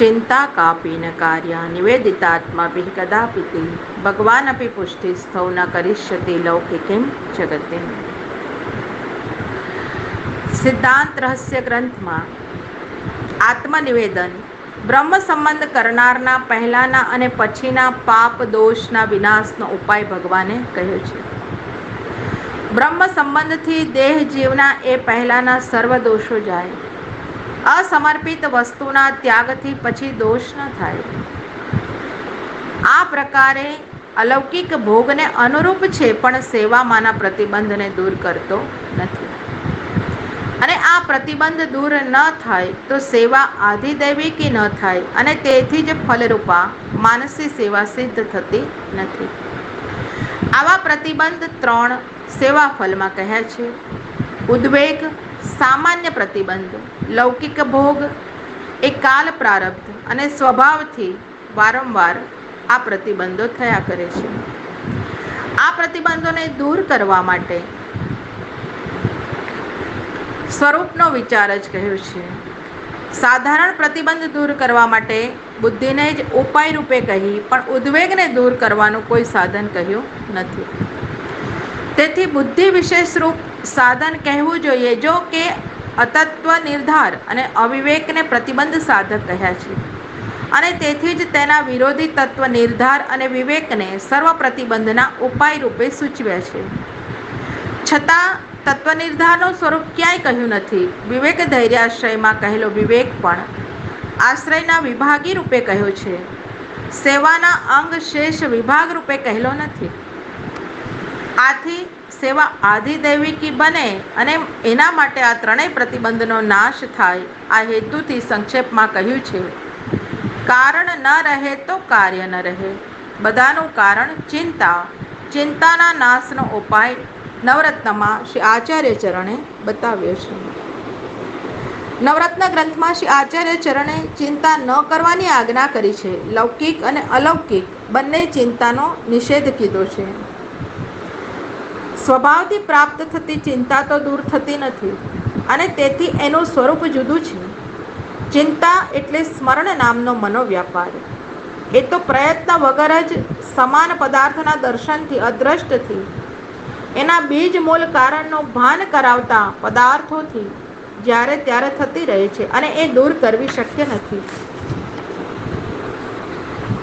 चिंता कापी न कार्या निवेदितात्माभिः कदापि ते भगवानपि पुष्टिस्थौ न करिष्यति लौकिकीं जगते। સિદ્ધાંત રહસ્ય ગ્રંથમાં આત્મનિવેદન બ્રહ્મ સંબંધ કરનારના પહેલાના અને પછીના પાપ દોષના વિનાશનો ઉપાય ભગવાને કહ્યો છે. બ્રહ્મ સંબંધથી દેહ જીવના એ પહેલાના સર્વ દોષો જાય. અસમર્પિત વસ્તુના ત્યાગથી પછી દોષ ન થાય. આ પ્રકારે અલૌકિક ભોગને અનુરૂપ છે, પણ સેવામાંના પ્રતિબંધને દૂર કરતો નથી. અને આ પ્રતિબંધ દૂર ન થાય તો સેવા આધિદૈવિકી ન થાય, અને તેથી જ ફલરૂપા માનસી સેવા સિદ્ધ થતી નથી. આવા પ્રતિબંધ 3 સેવા ફલમાં કહ્યા છે. ઉદ્વેગ સામાન્ય પ્રતિબંધ, લૌકિક ભોગ એ કાલ પ્રારબ્ધ અને સ્વભાવથી વારંવાર આ પ્રતિબંધો થયા કરે છે. આ પ્રતિબંધોને દૂર કરવા માટે સ્વરૂપનો વિચાર જ કહ્યો છે. સાધારણ પ્રતિબંધ દૂર કરવા માટે બુદ્ધિને જ ઉપાય રૂપે કહી, પણ ઉદ્વેગને દૂર કરવાનું કોઈ સાધન કહ્યું નથી. તેથી બુદ્ધિ વિશેષ રૂપ સાધન કહેવું જોઈએ, જો કે અતત્વ નિર્ધાર અને અવિવેકને પ્રતિબંધ સાધક કહ્યા છે, અને તેથી જ તેના વિરોધી તત્વ નિર્ધાર અને વિવેકને સર્વ પ્રતિબંધના ઉપાય રૂપે સૂચવ્યા છે. છતાં તત્વ નિર્ધારનું સ્વરૂપ ક્યાંય કહ્યું નથી. વિવેક ધૈર્યાશ્રયમાં કહેલો વિવેક પણ આશ્રયના વિભાગી રૂપે કહ્યો છે, સેવાના અંગ શેષ વિભાગ રૂપે કહેલો નથી. આથી સેવા આધિદૈવિકી બને અને એના માટે આ ત્રણેય પ્રતિબંધનો નાશ થાય, આ હેતુથી સંક્ષેપમાં કહ્યું છે. કારણ ન રહે તો કાર્ય ન રહે. બધાનું કારણ ચિંતા. ચિંતાના નાશનો ઉપાય નવરત્નમાં શ્રી આચાર્ય ચરણે બતાવ્યો છે. નવરત્ન ગ્રંથમાં શ્રી આચાર્ય ચરણે ચિંતા ન કરવાની આજ્ઞા કરી છે. લૌકિક અને અલૌકિક બંને ચિંતાનો નિષેધ કીધો છે. સ્વભાવથી પ્રાપ્ત થતી ચિંતા તો દૂર થતી નથી, અને તેથી એનું સ્વરૂપ જુદું છે. ચિંતા એટલે સ્મરણ નામનો મનોવ્યાપાર. એ તો પ્રયત્ન વગર જ સમાન પદાર્થના દર્શનથી અદ્રષ્ટથી એના બીજ મૂળ કારણનું ભાન કરાવતા પદાર્થોથી જ્યારે ત્યારે થતી રહે છે, અને એ દૂર કરવી શક્ય નથી.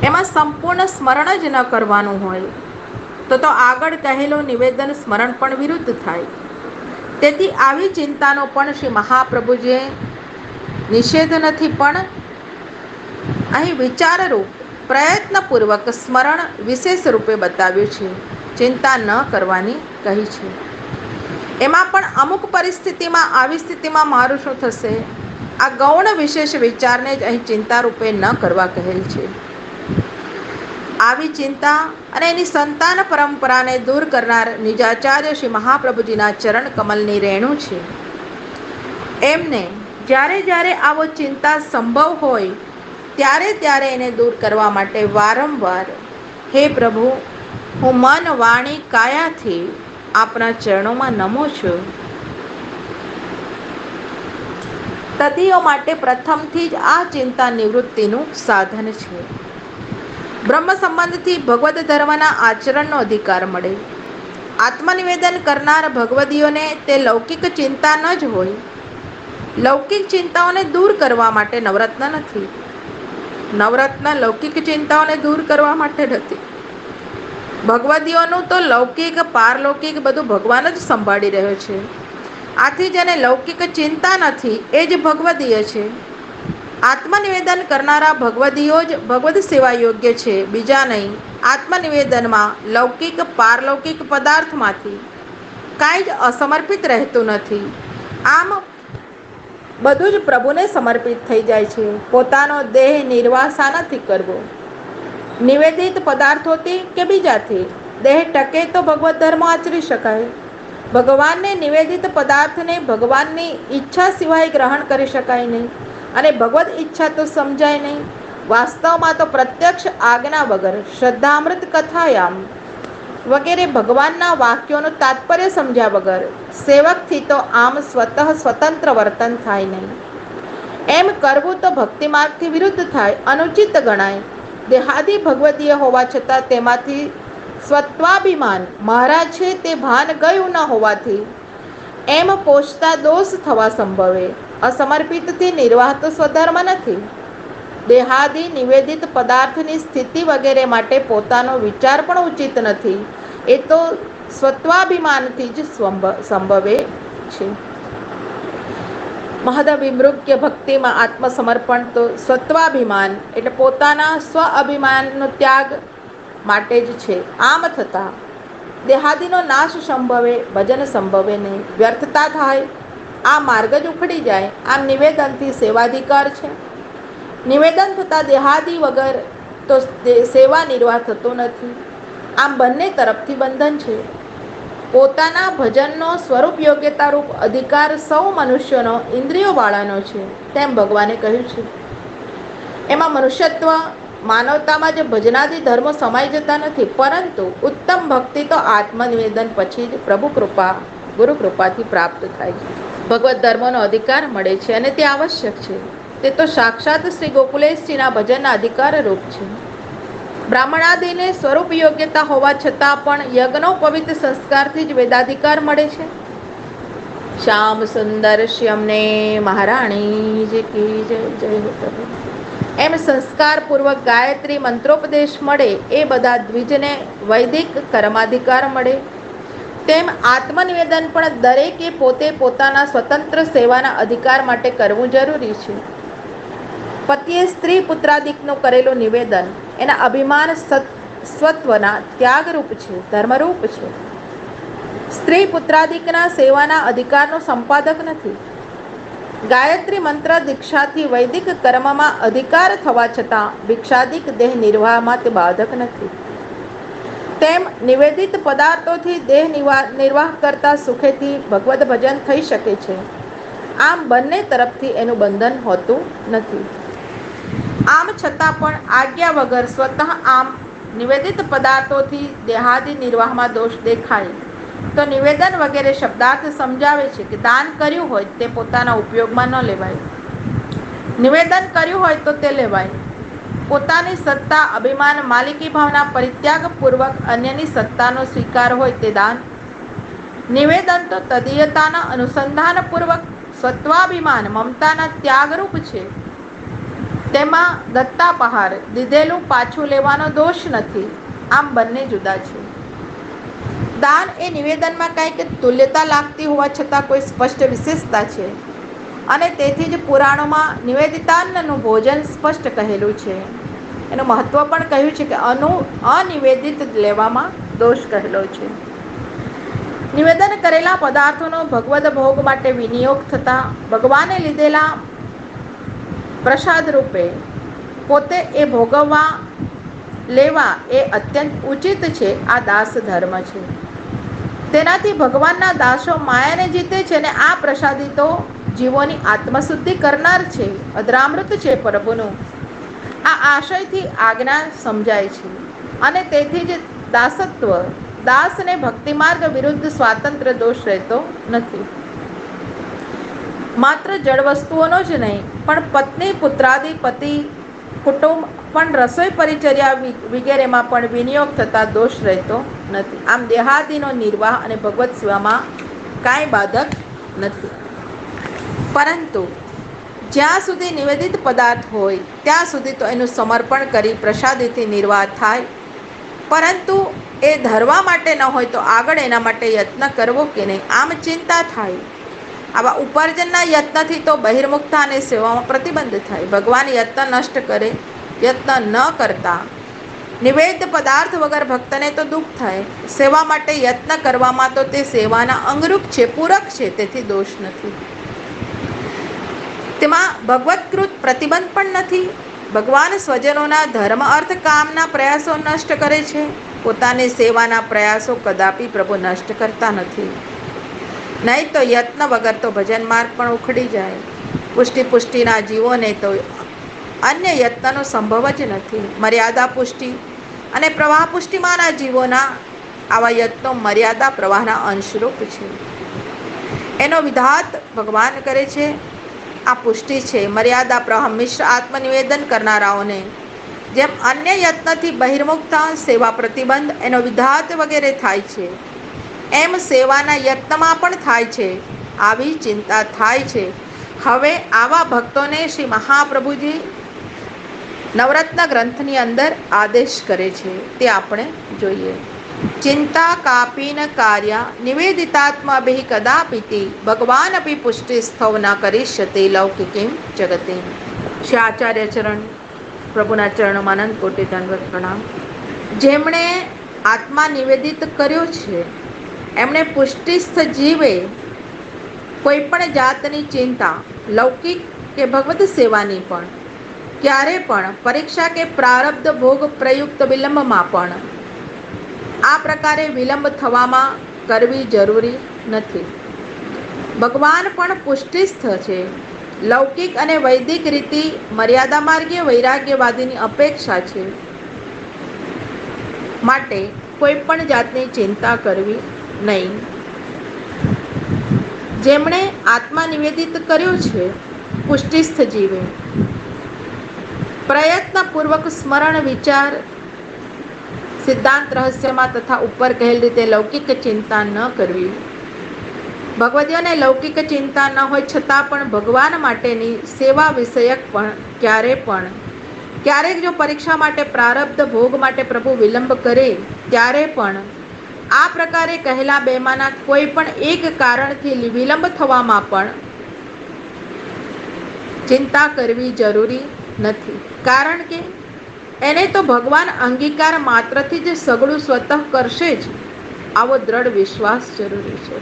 એમાં સંપૂર્ણ સ્મરણ જ ન કરવાનું હોય તો આગળ કહેલું નિવેદન સ્મરણ પણ વિરુદ્ધ થાય. તેથી આવી ચિંતાનો પણ શ્રી મહાપ્રભુજીએ નિષેધ નથી, પણ અહીં વિચારરૂપ પ્રયત્નપૂર્વક સ્મરણ વિશેષ રૂપે બતાવ્યું છે. ચિંતા ન કરવાની કહી છે. એમાં પણ અમુક પરિસ્થિતિમાં આવી સ્થિતિમાં મારું શું થશે, આ ગૌણ વિશેષ વિચારને જ અહીં ચિંતા રૂપે ન કરવા કહેલ છે. આવી ચિંતા અને એની સંતાન પરંપરાને દૂર કરનાર નિજાચાર્ય શ્રી મહાપ્રભુજીના ચરણ કમલની રેણુ છે. એમને જ્યારે જ્યારે આવો ચિંતા સંભવ હોય ત્યારે ત્યારે એને દૂર કરવા માટે વારંવાર, હે પ્રભુ, હું મન વાણી કાયાથી આપના ચરણોમાં નમો છું. તદીઓ માટે પ્રથમથી જ આ ચિંતા નિવૃત્તિનું સાધન છે. બ્રહ્મ સંબંધથી ભગવદ ધર્મના આચરણનો અધિકાર મળે. આત્મનિવેદન કરનાર ભગવદીઓને તે લૌકિક ચિંતા ન જ હોય. લૌકિક ચિંતાઓને દૂર કરવા માટે નવરત્ન નથી. નવરત્ન લૌકિક ચિંતાઓને દૂર કરવા માટે નથી. ભગવદીઓનું તો લૌકિક પારલૌકિક બધું ભગવાન જ સંભાળી રહ્યો છે. આથી જેને લૌકિક ચિંતા નથી એ જ ભગવદીય છે. આત્મનિવેદન કરનારા ભગવદીઓ જ ભગવદ સેવા યોગ્ય છે, બીજા નહીં. આત્મનિવેદનમાં લૌકિક પારલૌકિક પદાર્થમાંથી કાંઈ જ અસમર્પિત રહેતું નથી. આમ બધું જ પ્રભુને સમર્પિત થઈ જાય છે. પોતાનો દેહ નિર્વાહ શાનાથી કરવો, નિવેદિત પદાર્થોથી કે બીજાથી? દેહ ટકે તો ભગવત ધર્મ આચરી શકાય. ભગવાનને નિવેદિત પદાર્થને ભગવાનની ઈચ્છા સિવાય ગ્રહણ કરી શકાય નહીં, અને ભગવદ ઈચ્છા તો સમજાય નહીં. વાસ્તવમાં તો પ્રત્યક્ષ આજ્ઞા વગર શ્રદ્ધામૃત કથાયામ વગેરે ભગવાનના વાક્યોનું તાત્પર્ય સમજ્યા વગર સેવકથી તો આમ સ્વતઃ સ્વતંત્ર વર્તન થાય નહીં. એમ કરવું તો ભક્તિ માર્ગથી વિરુદ્ધ થાય, અનુચિત ગણાય. દેહાદી ભગવદીય હોવા છતાં તેમાંથી સ્વત્વાભિમાન મારા છે તે ભાન ગયું ન હોવાથી એમ પોષતા દોષ થવા સંભવે. અસમર્પિતથી નિર્વાહ તો સ્વધર્મ નથી. દેહાદી નિવેદિત પદાર્થની સ્થિતિ વગેરે માટે પોતાનો વિચાર પણ ઉચિત નથી. એ તો સ્વત્વાભિમાનથી જ સંભવે છે. મહદવિમૃગ્ય ભક્તિમાં આત્મસમર્પણ તો સ્વત્વાભિમાન એટલે પોતાના સ્વ અભિમાનનો ત્યાગ માટે જ છે. આમ થતાં દેહાદીનો નાશ સંભવે, ભજન સંભવે નહીં, વ્યર્થતા થાય, આ માર્ગ જ ઉખડી જાય. આમ નિવેદનથી સેવાધિકાર છે. નિવેદન થતાં દેહાદી વગર તો સેવા નિર્વાહ થતો નથી. આમ બંને તરફથી બંધન છે. પોતાના ભજનનો સ્વરૂપ યોગ્યતારૂપ અધિકાર સૌ મનુષ્યોનો ઇન્દ્રિયોવાળાનો છે, તેમ ભગવાને કહ્યું છે. એમાં મનુષ્યત્વ, માનવતામાં જે ભજનાદી ધર્મો સમાઈ જતા નથી, પરંતુ ઉત્તમ ભક્તિ તો આત્મનિવેદન પછી જ પ્રભુ કૃપા, ગુરુ કૃપાથી પ્રાપ્ત થાય છે. ભગવત ધર્મનો અધિકાર મળે છે અને તે આવશ્યક છે. તે તો સાક્ષાત શ્રી ગોકુલેશજીના ભજનના અધિકાર રૂપ છે. બ્રાહ્મણાદિને સ્વરૂપ યોગ્યતા હોવા છતાં પણ યજ્ઞોપવિત સંસ્કારથી જ વેદાધિકાર મળે છે. શ્યામ સુંદર શ્યમને મહારાણી જી કી જય. જય હો પ્રભુ. એમ સંસ્કારપૂર્વક ગાયત્રી મંત્રોપદેશ મળે એ બધા દ્વિજને વૈદિક કર્માધિકાર મળે, તેમ આત્મનિવેદન પણ દરેકે પોતે પોતાના સ્વતંત્ર સેવાના અધિકાર માટે કરવું જરૂરી છે. પતિએ સ્ત્રી પુત્રાદિકનું કરેલું નિવેદન એના અભિમાન સ્વત્વના ત્યાગરૂપ છે, ધર્મરૂપ છે. સ્ત્રી પુત્રાદિકના સેવાના અધિકારનો સંપાદક નથી. ગાયત્રી મંત્ર દીક્ષાથી વૈદિક કર્મમાં અધિકાર થવા છતાં ભિક્ષાદિક દેહ નિર્વાહમાં તે બાધક નથી. તેમ નિવેદિત પદાર્થોથી દેહ નિર્વાહ કરતા સુખેથી ભગવદ ભજન થઈ શકે છે. આમ બંને તરફથી એનું બંધન હોતું નથી. આમ છતાં પણ આજ્ઞા વગર સ્વતઃ આમ નિવેદિત પદાર્થોથી દેહાદી નિર્વાહમાં દોષ દેખાય તો નિવેદન વગેરે શબ્દાર્થ સમજાવે છે કે દાન કર્યું હોય તે પોતાના ઉપયોગમાં ન લેવાય, નિવેદન કર્યું હોય તો તે લેવાય. પોતાની સત્તા, અભિમાન, માલિકી ભાવના પરિત્યાગપૂર્વક અન્યની સત્તાનો સ્વીકાર હોય તે દાન. નિવેદન તો તદીયતાના અનુસંધાનપૂર્વક સ્વત્વાભિમાન, મમતાના ત્યાગરૂપ છે. તેમાં દત્તાપહાર, દીધેલું પાછું લેવાનો દોષ નથી. આમ બંને જુદા છે. દાન એ નિવેદનમાં કંઈક તુલ્યતા લાગતી હોવા છતાં કોઈ સ્પષ્ટ વિશેષતા છે અને તેથી જ પુરાણોમાં નિવેદિતાન્નનું ભોજન સ્પષ્ટ કહેલું છે. એનું મહત્વ પણ કહ્યું છે કે અનિવેદિત લેવામાં દોષ કહેલો છે. નિવેદન કરેલા પદાર્થોનો ભગવદ ભોગ માટે વિનિયોગ થતા ભગવાને લીધેલા પ્રસાદ રૂપે પોતે એ ભોગવવા લેવા એ અત્યંત ઉચિત છે. આ દાસ ધર્મ છે. તેનાથી ભગવાનના દાસો માયાને જીતે છે અને આ પ્રસાદી તો જીવોની આત્મશુદ્ધિ કરનાર છે, અધરામૃત છે પ્રભુનું. આ આશયથી આજ્ઞા સમજાય છે અને તેથી જ દાસત્વ, દાસને ભક્તિમાર્ગ વિરુદ્ધ સ્વાતંત્ર્ય દોષ રહેતો નથી. માત્ર જળ વસ્તુઓનો જ નહીં પણ પત્ની, પુત્રાદિ, પતિ, કુટુંબ પણ રસોઈ પરિચર્યા વગેરેમાં પણ વિનિયોગ થતા દોષ રહેતો નથી. આમ દેહાદિનો નિર્વાહ અને ભગવત સેવામાં કાંઈ બાધક નથી. પરંતુ જ્યાં સુધી નિવેદિત પદાર્થ હોય ત્યાં સુધી તો એનું સમર્પણ કરી પ્રસાદીથી નિર્વાહ થાય, પરંતુ એ ધરવા માટે ન હોય તો આગળ એના માટે યત્ન કરવો કે નહીં, આમ ચિંતા થાય. આવા ઉપાર્જનના યત્નથી તો બહિર્મુખતા અને સેવામાં પ્રતિબંધ થાય. ભગવાન યત્ન નષ્ટ કરે, યત્ન ન કરતા નિવેદ્ય પદાર્થ વગર ભક્તને તો દુઃખ થાય. સેવા માટે યત્ન કરવામાં તો તે સેવાના અંગરૂપ છે, પૂરક છે, તેથી દોષ નથી. તેમાં ભગવત્કૃત પ્રતિબંધ પણ નથી. ભગવાન સ્વજનોના ધર્મ, અર્થ, કામના પ્રયાસો નષ્ટ કરે છે. પોતાની સેવાના પ્રયાસો કદાપી પ્રભુ નષ્ટ કરતા નથી. નહીં તો યત્ન વગર તો ભજન માર્ગ પણ ઉખડી જાય. પુષ્ટિના જીવોને તો અન્ય યત્નનો સંભવ જ નથી. મર્યાદા પુષ્ટિ અને પ્રવાહ પુષ્ટિમાંના જીવોના આવા યત્નો મર્યાદા પ્રવાહના અંશરૂપ છે. એનો વિધાત ભગવાન કરે છે. આ પુષ્ટિ છે મર્યાદા પ્રહમ મિશ્ર આત્મનિવેદન કરનારાઓને જેમ અન્ય યત્નથી બહિર્મુખતા સેવા પ્રતિબંધ એનો વિધાત વગેરે થાય છે, એમ સેવાના યત્નમાં પણ થાય છે. આવી ચિંતા થાય છે. હવે આવા ભક્તોને શ્રી મહાપ્રભુજી નવરત્ન ગ્રંથની અંદર આદેશ કરે છે, તે આપણે જોઈએ. ચિંતા કાપીન કાર્યા નિવેદિતાત્માભિ કદાપિતિ ભગવાન અપી પુષ્ટિ સ્થવ ન કરીષ્યતે લૌકિકીમ જગતે. શ્રી આચાર્ય ચરણ પ્રભુના ચરણોમાં અનંત કોટી દંડવત પ્રણામ. જેમણે આત્મા નિવેદિત કર્યો છે એમણે પુષ્ટિસ્થ જીવે કોઈ પણ જાતની ચિંતા લૌકિક કે ભગવત સેવાની પણ ક્યારે પણ પરીક્ષા કે પ્રારબ્ધ ભોગ પ્રયુક્ત વિલંબમાં પણ આ પ્રકારે વિલંબ થવામાં કરવી જરૂરી નથી. ભગવાન પણ પુષ્ટિસ્થ છે. લૌકિક અને વૈદિક રીતિ મર્યાદા માર્ગીય વૈરાગ્યવાદીની અપેક્ષા છે. માટે કોઈ પણ જાતની ચિંતા કરવી નહીં. જેમણે આત્મા નિવેદિત કર્યો છે પુષ્ટિસ્થ જીવે પ્રયત્નપૂર્વક સ્મરણ વિચાર સિદ્ધાંત રહસ્યમાં તથા ઉપર કહેલ રીતે લૌકિક ચિંતા ન કરવી. ભગવદીઓને લૌકિક ચિંતા ન હોય છતાં પણ ભગવાન માટેની સેવા વિષયક પણ ક્યારેક જો પરીક્ષા માટે પ્રારબ્ધ ભોગ માટે પ્રભુ વિલંબ કરે ત્યારે પણ આ પ્રકારે કહેલા બેમાંના કોઈ પણ એક કારણથી વિલંબ થવામાં પણ ચિંતા કરવી જરૂરી નથી. કારણ કે એને તો ભગવાન અંગીકાર માત્રથી જ સગળું સ્વતઃ કરશે જ, આવો દ્રઢ વિશ્વાસ જરૂરી છે.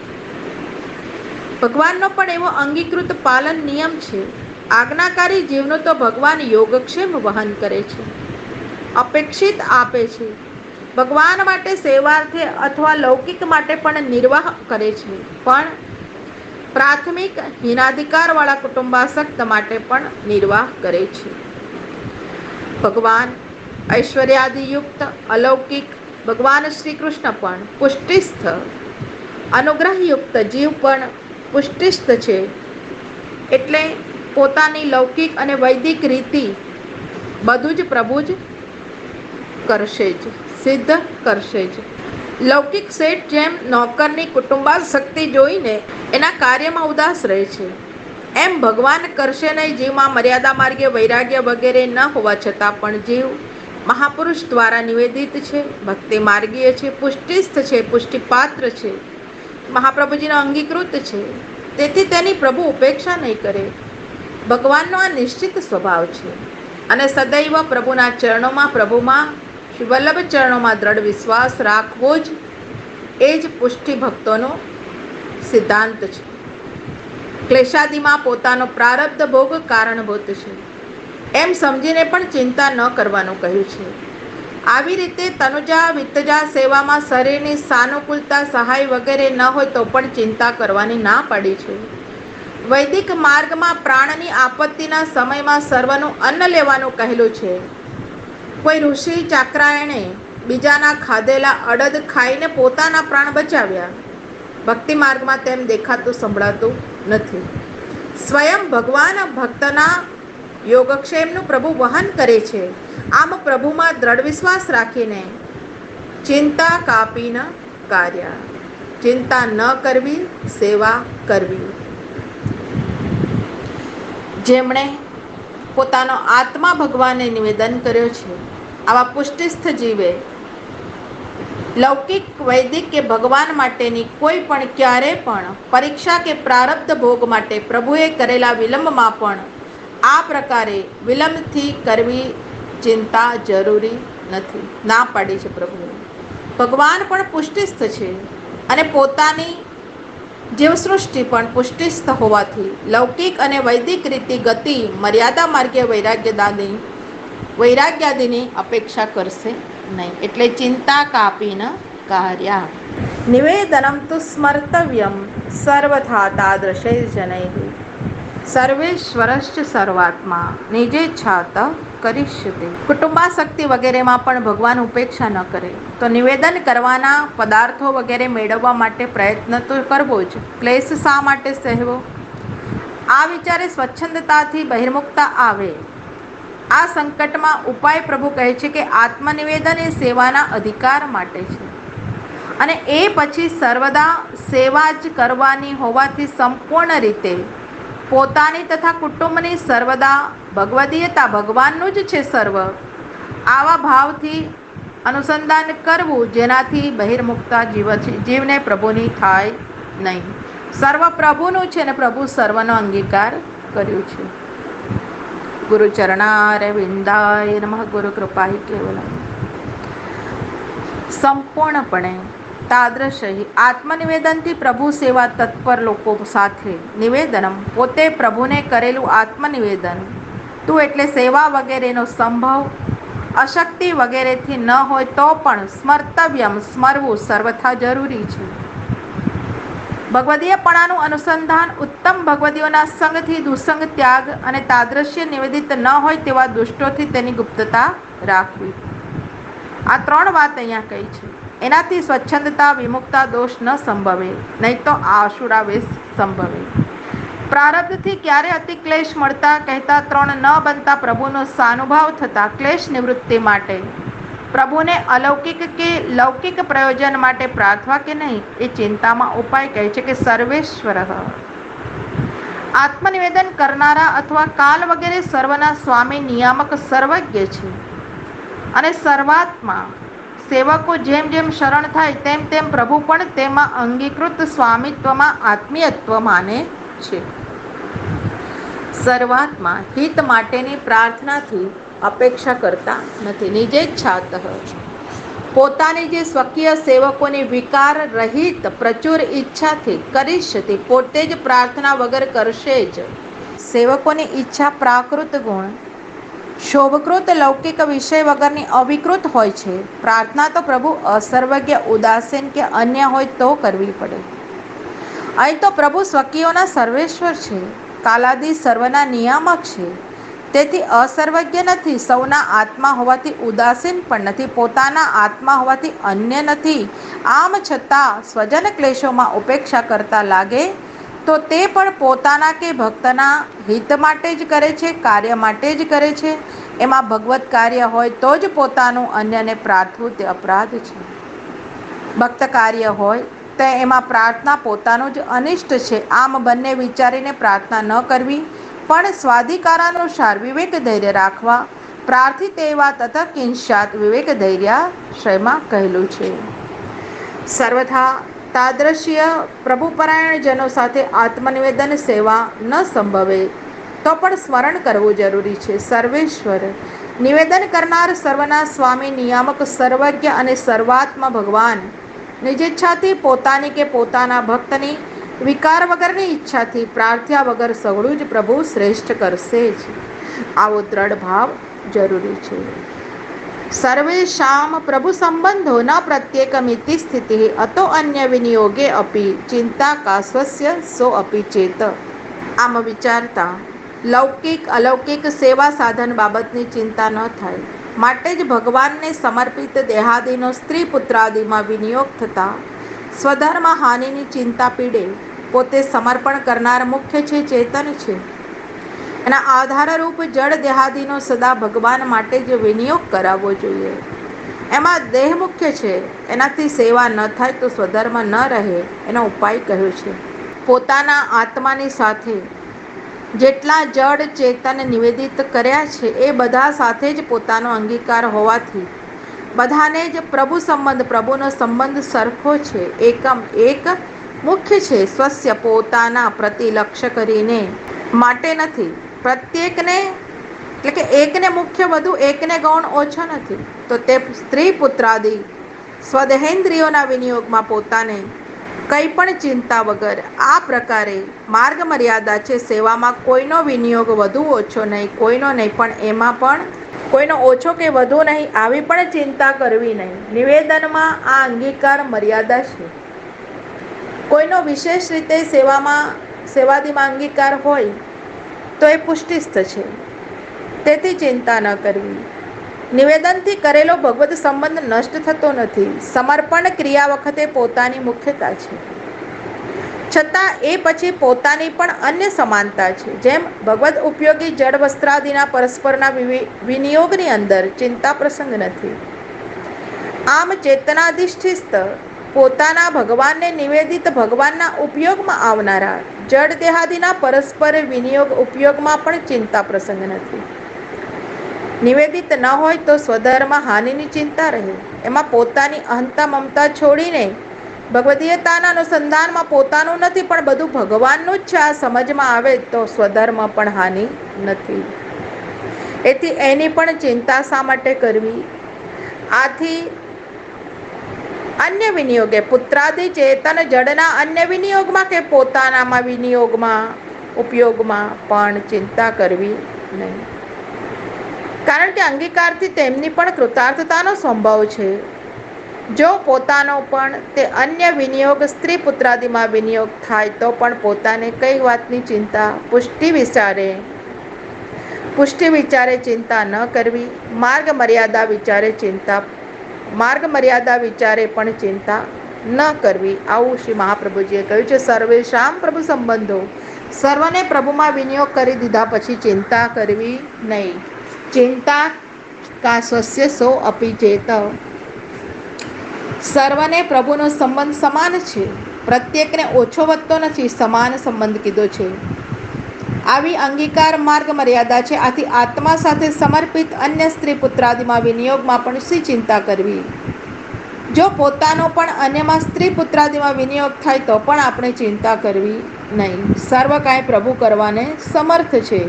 ભગવાનનો પણ એવો અંગીકૃત પાલન નિયમ છે. આજ્ઞાકારી જીવનો તો ભગવાન યોગક્ષેમ વહન કરે છે, અપેક્ષિત આપે છે. ભગવાન માટે સેવાર્થે અથવા લૌકિક માટે પણ નિર્વાહ કરે છે, પણ પ્રાથમિક હીનાધિકારવાળા કુટુંબાસક્ત માટે પણ નિર્વાહ કરે છે. ભગવાન ઐશ્વર્યાદિયુક્ત અલૌકિક ભગવાન શ્રી કૃષ્ણ પણ પુષ્ટિસ્થ અનુગ્રહયુક્ત જીવ પણ પુષ્ટિસ્થ છે. એટલે પોતાની લૌકિક અને વૈદિક રીતિ બધું જ પ્રભુ જ કરશે જ, સિદ્ધ કરશે જ. લૌકિક શેઠ જેમ નોકરની કુટુંબાસક્તિ જોઈને એના કાર્યમાં ઉદાસ રહે છે, એમ ભગવાન કરશે નહીં. જીવમાં મર્યાદા માર્ગે વૈરાગ્ય વગેરે ન હોવા છતાં પણ જીવ મહાપુરુષ દ્વારા નિવેદિત છે, ભક્તિ માર્ગીય છે, પુષ્ટિસ્થ છે, પુષ્ટિપાત્ર છે, મહાપ્રભુજીનો અંગીકૃત છે. તેથી તેની પ્રભુ ઉપેક્ષા નહીં કરે. ભગવાનનો આ નિશ્ચિત સ્વભાવ છે અને સદૈવ પ્રભુના ચરણોમાં પ્રભુમાં શ્રી વલ્લભ ચરણોમાં દ્રઢ વિશ્વાસ રાખવો જ એ જ પુષ્ટિ ભક્તોનો સિદ્ધાંત છે. ક્લેશાદિમાં પોતાનો પ્રારબ્ધ ભોગ કારણભૂત છે એમ સમજીને પણ ચિંતા ન કરવાનું કહ્યું છે. આવી રીતે તનુજા વિત્તજા સેવામાં શરીરની સાનુકૂળતા સહાય વગેરે ન હોય તો પણ ચિંતા કરવાની ના પાડી છે. વૈદિક માર્ગમાં પ્રાણની આપત્તિના સમયમાં સર્વનું અન્ન લેવાનું કહેલું છે. કોઈ ઋષિ ચાક્રાયણે બીજાના ખાધેલા અડદ ખાઈને પોતાના પ્રાણ બચાવ્યા. ભક્તિ માર્ગમાં તેમ દેખાતું સંભળાતું નથી. સ્વયં ભગવાન ભક્તના યોગક્ષેમનું પ્રભુ વહન કરે છે. આમ પ્રભુમાં દ્રઢ વિશ્વાસ રાખીને ચિંતા કાપી ન કાર્ય, ચિંતા ન કરવી, સેવા કરવી. જેમણે પોતાનો આત્મા ભગવાનને નિવેદન કર્યો છે આવા પુષ્ટિસ્થ જીવે લૌકિક વૈદિક કે ભગવાન માટેની કોઈ પણ ક્યારે પણ પરીક્ષા કે પ્રારબ્ધ ભોગ માટે પ્રભુએ કરેલા વિલંબમાં પણ આ પ્રકારે વિલંબથી કરવી ચિંતા જરૂરી નથી, ના પાડી છે પ્રભુએ. ભગવાન પણ પુષ્ટિસ્થ છે અને પોતાની જીવસૃષ્ટિ પણ પુષ્ટિસ્થ હોવાથી લૌકિક અને વૈદિક રીતિ ગતિ મર્યાદા માર્ગે વૈરાગ્યાદિની અપેક્ષા કરશે નહીં. એટલે ચિંતા કાપી ન કાર્યા. નિવેદનમ તુ સ્મર્તવ્યમ સર્વથા તાદૃશૈ જનૈઃ સર્વેશ્વરશ્ચ સર્વાત્મા નિજેચ્છાત કરીષ્યતે. કુટુંબાસક્તિ વગેરેમાં પણ ભગવાન ઉપેક્ષા ન કરે તો નિવેદન કરવાના પદાર્થો વગેરે મેળવવા માટે પ્રયત્ન તો કરવો જ. ક્લેશ શા માટે સહેવો? આ વિચારે સ્વચ્છંદતાથી બહિર્મુખતા આવે. આ સંકટમાં ઉપાય પ્રભુ કહે છે કે આત્મનિવેદન એ સેવાના અધિકાર માટે છે અને એ પછી સર્વદા સેવા જ કરવાની હોવાથી સંપૂર્ણ રીતે પોતાની તથા કુટુંબની સર્વદા ભગવદીયતા ભગવાનનું જ છે સર્વ. આવા ભાવથી અનુસંધાન કરવું જેનાથી બહિર્મુખતા જીવને પ્રભુની થાય નહીં. સર્વ પ્રભુનું છે અને પ્રભુ સર્વનો અંગીકાર કર્યું છે. ગુરુ ચરણારવિંદાય નમઃ. ગુરુ કૃપાહી કેવલમ. સંપૂર્ણપણે તાદ્રશહી આત્મનિવેદનથી પ્રભુ સેવા તત્પર લોકો સાથે નિવેદનમ પોતે પ્રભુને કરેલું આત્મનિવેદન. તું એટલે સેવા વગેરેનો સંભવ અશક્તિ વગેરેથી ન હોય તો પણ સ્મર્તવ્યમ સ્મરવું સર્વથા જરૂરી છે. ભગવદીયપણાનું અનુસંધાન ઉત્તમ ભગવદીઓના સંગથી દુસંગ ત્યાગ અને તાદ્રશ્ય નિવેદિત ન હોય તેવા દુષ્ટોથી તેની ગુપ્તતા રાખવી. આ 3 વાત અહીંયા કહી છે. એનાથી સ્વચ્છંદતા વિમુક્તા દોષ ન સંભવે, નહીં તો આશુરાવેશ સંભવે. પ્રારબ્ધથી ક્યારે અતિક્લેશ મળતા કહેતા 3 ન બનતા પ્રભુનો સાનુભાવ થતા ક્લેશ નિવૃત્તિ માટે પ્રભુને અલૌકિક કે લૌકિક પ્રયોજન માટે પ્રાર્થવા કે નહીં એ ચિંતામાં ઉપાય કહે છે કે સર્વેશ્વર આત્મનિવેદન કરનારા અથવા કાલ વગેરે સર્વના સ્વામી નિયામક સર્વજ્ઞ છે અને સર્વાત્મા સેવકો જેમ જેમ શરણ થાય તેમ તેમ પ્રભુ પણ તેમાં અંગીકૃત સ્વામિત્વમાં આત્મીયત્વ માને છે. સર્વાત્મા હિત માટેની પ્રાર્થનાથી અપેક્ષા કરતા નથી. નિજેચ્છાતઃ પોતાની જે સ્વકીય સેવકોની વિકાર રહિત પ્રચુર ઈચ્છાથી કરીશ પોતે જ પ્રાર્થના વગર કરશે જ. સેવકોની ઈચ્છા પ્રાકૃત ગુણ શોભકૃત લૌકિક વિષય વગરની અવિકૃત હોય છે. પ્રાર્થના તો પ્રભુ અસર્વજ્ઞ ઉદાસીન કે અન્ય હોય તો કરવી પડે. અહીં તો પ્રભુ સ્વકીયોના સર્વેશ્વર છે, કાલાદી સર્વના નિયામક છે, તેથી અસર્વજ્ઞ નથી, સૌના આત્મા હોવાથી ઉદાસીન પણ નથી, પોતાના આત્મા હોવાથી અન્ય નથી. આમ છતાં સ્વજન ક્લેશોમાં ઉપેક્ષા કરતા લાગે તો તે પણ પોતાના કે ભક્તના હિત માટે જ કરે છે, કાર્ય માટે જ કરે છે. એમાં ભગવત કાર્ય હોય તો જ પોતાનું અન્યને પ્રાર્થવું તે અપરાધ છે. ભક્ત કાર્ય હોય તો એમાં પ્રાર્થના પોતાનું જ અનિષ્ટ છે. આમ બંને વિચારીને પ્રાર્થના ન કરવી, પણ સ્વાધિકારાનુસાર વિવેક ધૈર્ય રાખવા. પ્રાર્થિત એવા તત કિંશાત વિવેક ધૈર્યાશ્રયમાં કહેલું છે. સર્વથા તાદ્રશ્ય પ્રભુપરાયણ જનો સાથે આત્મનિવેદન સેવા ન સંભવે તો પણ સ્મરણ કરવું જરૂરી છે. સર્વેશ્વર નિવેદન કરનાર સર્વના સ્વામી નિયામક સર્વજ્ઞ અને સર્વાત્મા ભગવાન નિજેચ્છાથી પોતાની કે પોતાના ભક્તની વિકાર વગરની ઈચ્છાથી પ્રાર્થ્યા વગર સઘળું જ પ્રભુ શ્રેષ્ઠ કરશે જ. આવો દ્રઢ ભાવ જરૂરી છે. સર્વેષામ પ્રભુ સંબંધો ન પ્રત્યેકમિતિ સ્થિતિ અતો અન્ય વિનિયોગે અપી ચિંતા કા સ્વસ્ય સો અપી ચેત. આમ વિચારતા લૌકિક અલૌકિક સેવા સાધન બાબતની ચિંતા ન થાય. માટે જ ભગવાનને સમર્પિત દેહાદિનો સ્ત્રી પુત્રાદિમાં વિનિયોગ થતા સ્વધર્મ હાનિની ચિંતા પીડે. પોતે સમર્પણ કરનાર મુખ્ય છે, ચેતન છે. એના આધારરૂપ જળ દેહાદિનો સદા ભગવાન માટે જ વિનિયોગ કરાવવો જોઈએ. એમાં દેહ મુખ્ય છે, એનાથી સેવા ન થાય તો સ્વધર્મ ન રહે. એનો ઉપાય કહ્યો છે. પોતાના આત્માની સાથે જેટલા જડ ચેતન નિવેદિત કર્યા છે એ બધા સાથે જ પોતાનો અંગીકાર હોવાથી બધાને જ પ્રભુ સંબંધ પ્રભુનો સંબંધ સરખો છે, એકમ એક મુખ્ય છે. સ્વસ્ય પોતાના પ્રતિ લક્ષ્ય કરીને માટે નથી. પ્રત્યેકને એટલે કે એકને મુખ્ય વધુ, એકને ગૌણ ઓછો નથી. તો તે સ્ત્રી પુત્રાદિ સ્વદેહેન્દ્રિયોના વિનિયોગમાં પોતાને કંઈ પણ ચિંતા વગર આ પ્રકારે માર્ગ મર્યાદા છે. સેવામાં કોઈનો વિનિયોગ વધુ ઓછો નહીં, કોઈનો નહીં, પણ એમાં પણ કોઈનો ઓછો કે વધુ નહીં આવી પણ ચિંતા કરવી નહીં. નિવેદનમાં આ અંગીકાર મર્યાદા છે. કોઈનો વિશેષ રીતે સેવાદિમાં અંગીકાર હોય તો એ પુષ્ટિસ્થ છે, તેથી ચિંતા ન કરવી. નિવેદનથી કરેલો ભગવત સંબંધ નષ્ટ થતો નથી. સમર્પણ ક્રિયા વખતે પોતાની મુખ્યતા છે. છતાં એ પછી પોતાની પણ અન્ય સમાનતા છે. જેમ ભગવદ ઉપયોગી જળ વસ્ત્રાદિના પરસ્પરના વિનિયોગની અંદર ચિંતા પ્રસંગ નથી. આમ ચેતનાધિષ્ઠિત પોતાના ભગવાનને નિવેદિત ભગવાનના ઉપયોગમાં આવનારા જડ દેહાદિના પરસ્પર વિનિયોગ ઉપયોગમાં પણ ચિંતા પ્રસંગ નથી. નિવેદિત ન હોય તો સ્વધર્મ હાનિની ચિંતા રહે. એમાં પોતાની અહંતા મમતા છોડીને ભગવદીયતાના અનુસંધાનમાં પોતાનું નથી પણ બધું ભગવાનનું જ છે આ સમજમાં આવે તો સ્વધર્મ પણ હાનિ નથી. એથી એની પણ ચિંતા શા માટે કરવી? આથી અન્ય વિનિયોગે પુત્રાદિ ચેતન જડના અન્ય વિનિયોગમાં કે પોતાનામાં વિનિયોગમાં ઉપયોગમાં પણ ચિંતા કરવી નહીં. કારણ કે અંગીકારથી તેમની પણ કૃતાર્થતાનો સંભવ છે. જો પોતાનો પણ તે અન્ય વિનિયોગ સ્ત્રી પુત્રાદિમાં વિનિયોગ થાય તો પણ પોતાને કઈ વાતની ચિંતા પુષ્ટિ વિચારે ચિંતા ન કરવી. માર્ગ મર્યાદા વિચારે પણ ચિંતા ન કરવી. આવું શ્રી મહાપ્રભુજીએ કહ્યું છે. સર્વેશામ પ્રભુ સંબંધો, સર્વને પ્રભુમાં વિનિયોગ કરી દીધા પછી ચિંતા કરવી નહીં. ચિંતા કા સ્વસ્ય સો અપી ચેત. સર્વને પ્રભુનો સંબંધ સમાન છે. પ્રત્યેકને ઓછો વધતો નથી, સમાન સંબંધ કીધો છે. આવી અંગીકાર માર્ગ મર્યાદા છે. આથી આત્મા સાથે સમર્પિત અન્ય સ્ત્રી પુત્રાદિમાં વિનિયોગમાં પણ શી ચિંતા કરવી? જો પોતાનો પણ અન્યમાં સ્ત્રી પુત્રાદિમાં વિનિયોગ થાય તો પણ આપણે ચિંતા કરવી નહીં. સર્વ કાંઈ પ્રભુ કરવાને સમર્થ છે.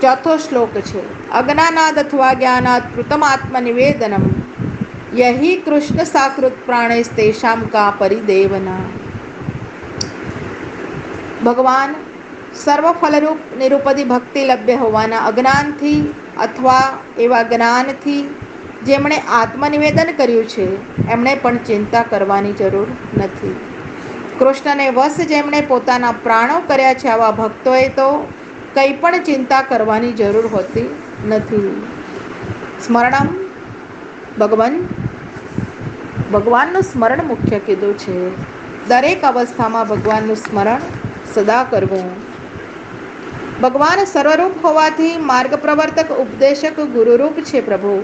ચોથો શ્લોક છે. અજ્ઞાનાદ અથવા જ્ઞાનાદ કૃતમ આત્મનિવેદનમ યહિ કૃષ્ણ સાકૃત પ્રાણેસ્તેષામ કા પરિદેવના. ભગવાન સર્વ ફલરૂપ નિરુપદી ભક્તિ લભ્ય હોવાના અજ્ઞાનથી અથવા એવા જ્ઞાનથી જેમણે આત્મનિવેદન કર્યું છે એમણે પણ ચિંતા કરવાની જરૂર નથી. કૃષ્ણને વશ જેમણે પોતાના પ્રાણો કર્યા છે આવા ભક્તોએ તો કંઈ પણ ચિંતા કરવાની જરૂર હોતી નથી. સ્મરણમ ભગવાનનું સ્મરણ મુખ્ય કીધું છે. દરેક અવસ્થામાં ભગવાનનું સ્મરણ સદા કરવું. ભગવાન સર્વરૂપ હોવાથી માર્ગ પ્રવર્તક ઉપદેશક ગુરુરૂપ છે પ્રભુ.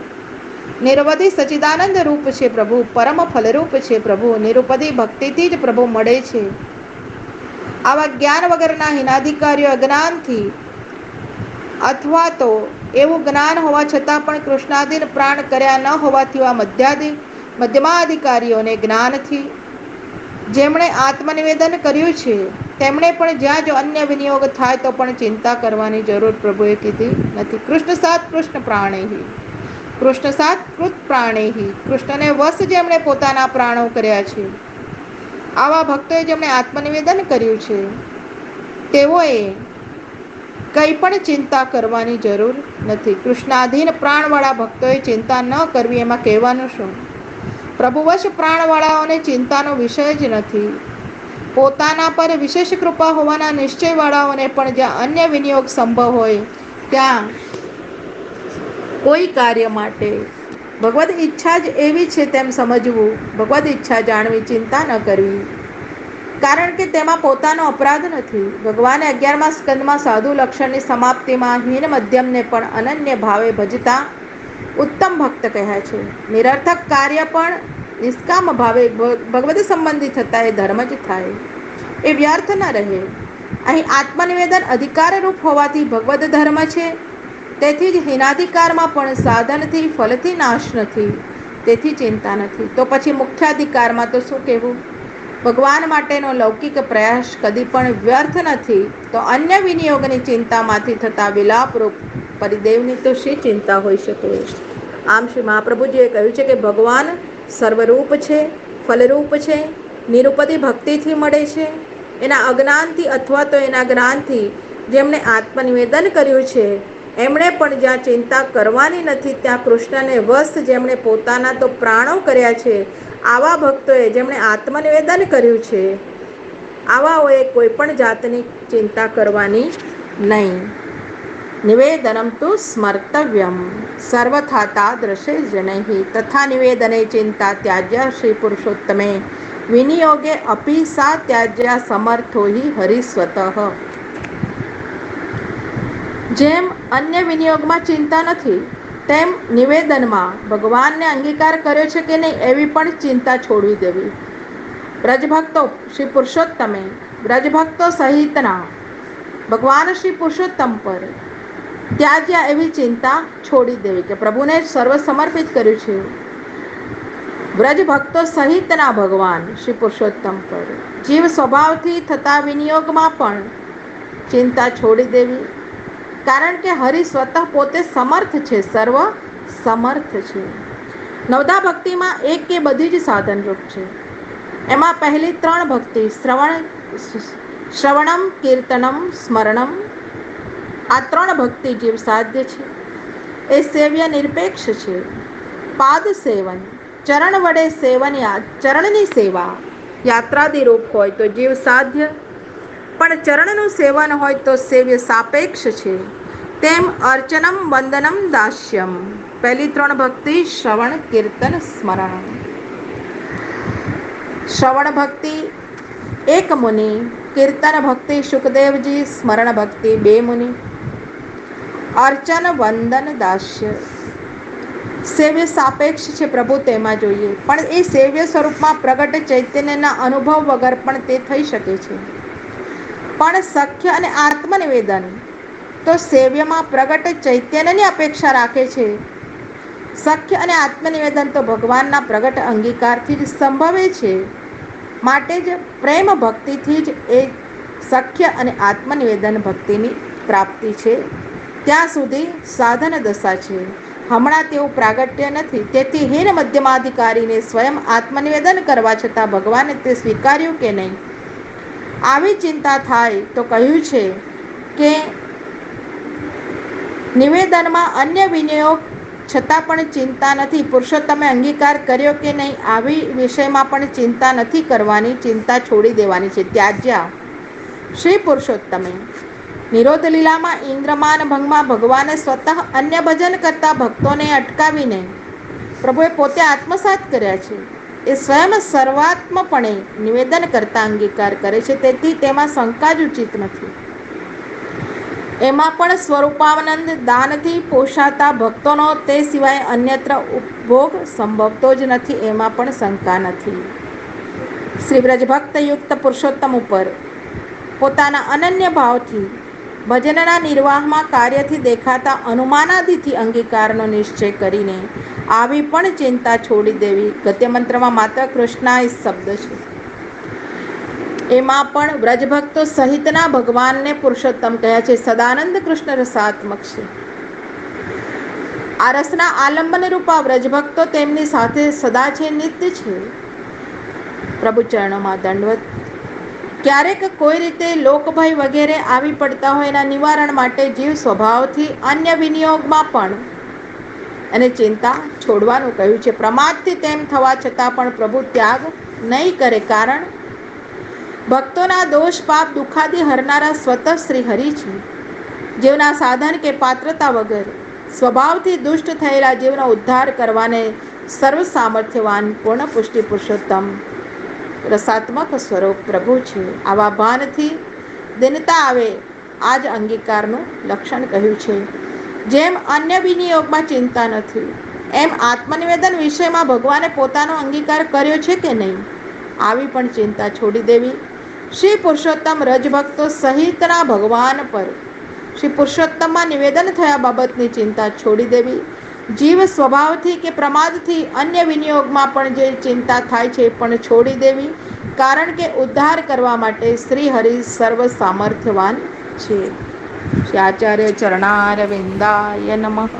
નિરવધિ સચિદાનંદ રૂપ છે પ્રભુ. પરમ ફલરૂપ છે પ્રભુ. નિરુપદી ભક્તિથી જ પ્રભુ મળે છે. આવા જ્ઞાન વગરના હિનાધિકારીઓ અજ્ઞાનથી અથવા તો એવું જ્ઞાન હોવા છતાં પણ કૃષ્ણાધીન પ્રાણ કર્યા ન હોવાથી આ મધ્યમાધિકારીઓને જ્ઞાનથી જેમણે આત્મનિવેદન કર્યું છે તેમણે પણ જ્યાં જો અન્ય વિનિયોગ થાય તો પણ ચિંતા કરવાની જરૂર પ્રભુએ કીધી નથી. કૃષ્ણ સાત કૃષ્ણ પ્રાણેહી, કૃષ્ણને વશ જેમણે પોતાના પ્રાણો કર્યા છે આવા ભક્તોએ જેમણે આત્મનિવેદન કર્યું છે તેઓએ કંઈ પણ ચિંતા કરવાની જરૂર નથી. કૃષ્ણાધીન પ્રાણવાળા ભક્તોએ ચિંતા ન કરવી એમાં કહેવાનું શું? પ્રભુવશ પ્રાણવાળાઓને ચિંતાનો વિષય જ નથી. પોતાના પર વિશેષ કૃપા હોવાના નિશ્ચયવાળાઓને પણ જ્યાં અન્ય વિનિયોગ સંભવ હોય ત્યાં કોઈ કાર્ય માટે ભગવદ ઈચ્છા જ એવી છે તેમ સમજવું, ભગવદ ઈચ્છા જાણવી, ચિંતા ન કરવી. કારણ કે તેમાં પોતાનો અપરાધ નથી. ભગવાને 11મા સ્કંદમાં સાધુ લક્ષણની સમાપ્તિમાં હીન મધ્યમને પણ અનન્ય ભાવે ભજતા ઉત્તમ ભક્ત કહ્યા છે. નિરર્થક કાર્ય પણ નિષ્કામ ભાવે ભગવદ સંબંધી થતા એ ધર્મ જ થાય, એ વ્યર્થ ન રહે. અહીં આત્મનિવેદન અધિકારરૂપ હોવાથી ભગવદ ધર્મ છે. તેથી જ હિનાધિકારમાં પણ સાધનથી ફલથી નાશ નથી, તેથી ચિંતા નથી. તો પછી મુખ્યાધિકારમાં તો શું કહેવું? ભગવાન માટેનો લૌકિક પ્રયાસ કદી પણ વ્યર્થ નથી. તો અન્ય વિનિયોગની ચિંતામાંથી થતા વિલાપરૂપ પરિદેવની તો શી ચિંતા હોઈ શકે? આમ શ્રી મહાપ્રભુજીએ કહ્યું છે કે ભગવાન સર્વરૂપ છે, ફલરૂપ છે, નિરુપદી ભક્તિથી મળે છે. એના અજ્ઞાનથી અથવા તો એના જ્ઞાનથી જેમણે આત્મનિવેદન કર્યું છે એમણે પણ જ્યાં ચિંતા કરવાની નથી ત્યાં કૃષ્ણને વશ જેમણે પોતાના તો પ્રાણો કર્યા છે આવા ભક્તોએ જેમણે આત્મનિવેદન કર્યું છે આવાઓએ કોઈ પણ જાતની ચિંતા કરવાની નહીં. નિવેદનમ તુ સ્મર્તવ્યમ સર્વથા તાદૃશે જનૈઃ તથા નિવેદને ચિંતા ત્યાજ્ય શ્રી પુરુષોત્તમે વિનિયોગે અપી સા ત્યાજ્યા સમર્થો હિ હરિસ્વતઃ. જેમ અન્ય વિનિયોગમાં ચિંતા નથી, તેમ નિવેદનમાં ભગવાનને અંગીકાર કર્યો છે કે નહીં એવી પણ ચિંતા છોડવી દેવી. બ્રજભક્તો શ્રી પુરુષોત્તમે બ્રજભક્તો સહિતના ભગવાન શ્રી પુરુષોત્તમ પર ત્યાજ્યા એવી ચિંતા છોડી દેવી કે પ્રભુને સર્વ સમર્પિત કર્યું છે. બ્રજ ભક્તો સહિતના ભગવાન શ્રી પુરુષોત્તમ પર જીવ સ્વભાવથી થતા વિનિયોગમાં પણ ચિંતા છોડી દેવી, કારણ કે હરિ સ્વતઃ પોતે સમર્થ છે, સર્વ સમર્થ છે. નવધા ભક્તિમાં એક કે બધી જ સાધનરૂપ છે. એમાં પહેલી 3 ભક્તિ શ્રવણમ, કીર્તનમ, સ્મરણમ, આ 3 ભક્તિ જીવ સાધ્ય છે. એ સેવ્ય નિરપેક્ષ છે. પાદ સેવન, ચરણ વડે સેવન, ચરણની સેવા યાત્રાદી રૂપ હોય તો જીવ સાધ્ય, પણ ચરણનું સેવન હોય તો સેવ્ય સાપેક્ષ છે. તેમ અર્ચનમ, વંદનમ, દાસ્યમ. પહેલી 3 ભક્તિ શ્રવણ, કીર્તન, સ્મરણ. શ્રવણ ભક્તિ 1 મુનિ, કીર્તન ભક્તિ શુકદેવજી, સ્મરણ ભક્તિ 2 મુનિ. અર્ચન, વંદન, દાસ્ય સેવ્ય સાપેક્ષ છે. પ્રભુ તેમાં જોઈએ, પણ એ સેવ્ય સ્વરૂપમાં પ્રગટ ચૈતન્યના અનુભવ વગર પણ તે થઈ શકે છે. પણ સખ્ય અને આત્મનિવેદન તો સેવ્યમાં પ્રગટ ચૈતન્યની અપેક્ષા રાખે છે. સખ્ય અને આત્મનિવેદન તો ભગવાનના પ્રગટ અંગીકારથી જ સંભવે છે. માટે જ પ્રેમ ભક્તિથી જ એ સખ્ય અને આત્મનિવેદન ભક્તિની પ્રાપ્તિ છે. ત્યાં સુધી સાધન દશા છે. હમણાં તેવું પ્રાગટ્ય નથી. તેથી હીન મધ્યમાધિકારીને સ્વયં આત્મનિવેદન કરવા છતાં ભગવાને તે સ્વીકાર્યું કે નહીં, આવી ચિંતા થાય તો કહ્યું છે કે નિવેદનમાં અન્ય વિનિયોગ છતાં પણ ચિંતા નથી. પુરુષોત્તમે અંગીકાર કર્યો કે નહીં આવી વિષયમાં પણ ચિંતા નથી કરવાની, ચિંતા છોડી દેવાની છે. ત્યાજ્યા શ્રી પુરુષોત્તમે નિરોધ લીલામાં ઇન્દ્રમાન ભંગમાં ભગવાને સ્વતઃ અન્ય ભજન કરતા ભક્તોને અટકાવીને પ્રભુએ પોતે આત્મસાત કર્યા છે. એ સ્વયં સર્વાત્મપણે નિવેદન કરતા અંગીકાર કરે છે. તેથી તેમાં શંકા જ ઉચિત નથી. એમાં પણ સ્વરૂપાનંદ દાનથી પોષાતા ભક્તોનો તે સિવાય અન્યત્ર ઉપભોગ સંભવતો જ નથી. એમાં પણ શંકા નથી. શ્રી બ્રજભક્ત યુક્ત પુરુષોત્તમ ઉપર પોતાના અનન્ય ભાવથી ભજનના નિર્વાહમાં કાર્યથી દેખાતા અનુમાનાદિથી અંગીકારનો નિશ્ચય કરીને આવી પણ ચિંતા છોડી દેવી. ગદ્યમંત્રમાં માત્ર કૃષ્ણાય શબ્દ છે. એમાં પણ વ્રજભક્તો સહિતના ભગવાનને પુરુષોત્તમ કહ્યા છે. સદાનંદ કૃષ્ણ રસાત્મક છે. આ રસના આલંબન રૂપા વ્રજભક્તો તેમની સાથે સદા છે, નિત્ય છે. પ્રભુ ચરણોમાં દંડવત. ક્યારેક કોઈ રીતે લોકભય વગેરે આવી પડતા હોય એના નિવારણ માટે જીવ સ્વભાવથી અન્ય વિનિયોગમાં પણ અને ચિંતા છોડવાનું કહ્યું છે. પ્રમાદથી તેમ થવા છતાં પણ પ્રભુ ત્યાગ નહીં કરે, કારણ ભક્તોના દોષ પાપ દુઃખાદી હરનારા સ્વતઃ શ્રી હરિ છે. જીવના સાધન કે પાત્રતા વગર સ્વભાવથી દુષ્ટ થયેલા જીવનો ઉદ્ધાર કરવાને સર્વ સામર્થ્યવાન પૂર્ણ પુષ્ટિ પુરુષોત્તમ રસાત્મક સ્વરૂપ પ્રભુ છે. આવા ભાનથી દિનતા આવે આ જ અંગીકારનું લક્ષણ કહ્યું છે. જેમ અન્ય વિનિયોગમાં ચિંતા નથી, એમ આત્મનિવેદન વિષયમાં ભગવાને પોતાનો અંગીકાર કર્યો છે કે નહીં આવી પણ ચિંતા છોડી દેવી. શ્રી પુરુષોત્તમ રજભક્તો સહિતના ભગવાન પર શ્રી પુરુષોત્તમમાં નિવેદન થયા બાબતની ચિંતા છોડી દેવી. જીવ સ્વભાવથી કે પ્રમાદથી અન્ય વિનિયોગમાં પણ જે ચિંતા થાય છે એ પણ છોડી દેવી, કારણ કે ઉદ્ધાર કરવા માટે શ્રી હરિ સર્વ સામર્થ્યવાન છે. શ્રી આચાર્ય ચરણારવિંદાય નમઃ.